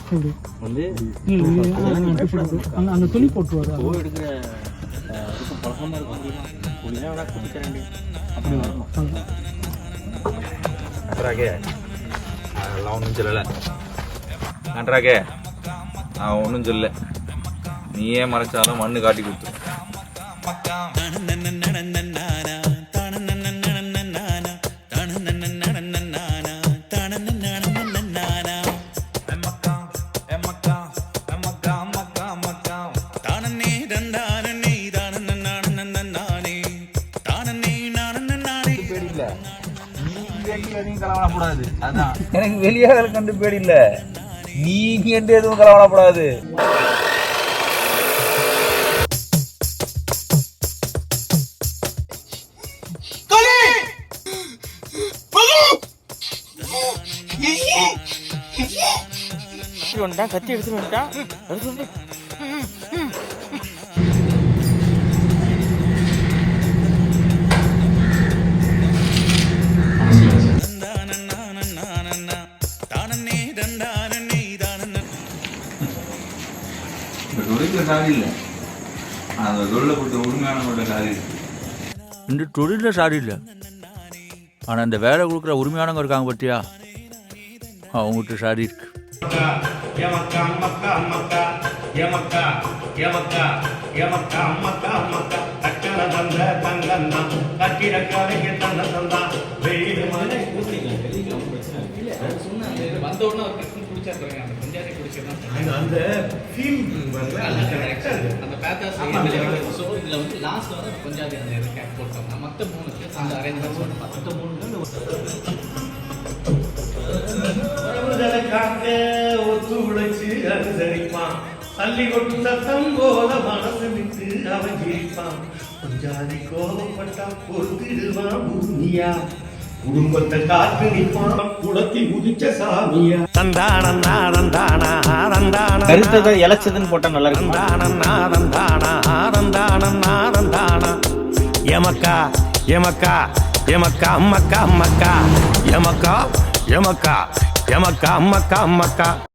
வந்து அந்த துணி போட்டுருவாரு பூ எடுக்கிற பழக்கமாக இருக்க முடியுமா புளினா வேணா குடிக்கிறேன் அப்படி வரணும் நன்றாகே அதெல்லாம் ஒன்றும் சொல்லலை நன்றாகே நான் ஒன்றும் சொல்ல நீயே மறைச்சாலும் மண்ணு காட்டி கொடுத்துரு கலவரப்படாது அதான் எனக்கு வெளியாக கண்டு பேடி இல்லை நீங்க எதுவும் கலவரப்படாது கத்தி எடுத்துட்டு வந்துட்டான் சாரி இல்லை அந்த தொழிலை கொடுத்த உரிமையானவங்களோட சாரி இந்த தொழிலில் சாரி இல்லை ஆனால் இந்த வேலை கொடுக்குற உரிமையானவங்க இருக்காங்க பற்றியா அவங்ககிட்ட சாரி இருக்கு அந்த ஃபீல் அந்த பேத்தர்ஸ் இதுல வந்து லாஸ்ட்ல வந்து கொஞ்சம் அந்த கேப் போட்டோம் மற்ற மூணுக்கு அந்த அரேஞ்ச்மெண்ட்ஸ் மற்ற மூணுக்கு ஒத்து உழைச்சு அனுசரிப்பான் தள்ளி கொட்டு சத்தம் போல மனசு விட்டு அவன் ஜெயிப்பான் கொஞ்சாதி கோபப்பட்டா பொறுத்திடுவான் பூமியா குடும்பத்தை காத்து நிற்பான் குளத்தில் உதிச்ச சாமியா கருத்ததை இழைச்சதுன்னு போட்டா நல்லா இருக்கும் எமக்கா எமக்கா எமக்கா அம்மக்கா அம்மக்கா எமக்கா எமக்கா எமக்கா அம்மக்கா அம்மக்கா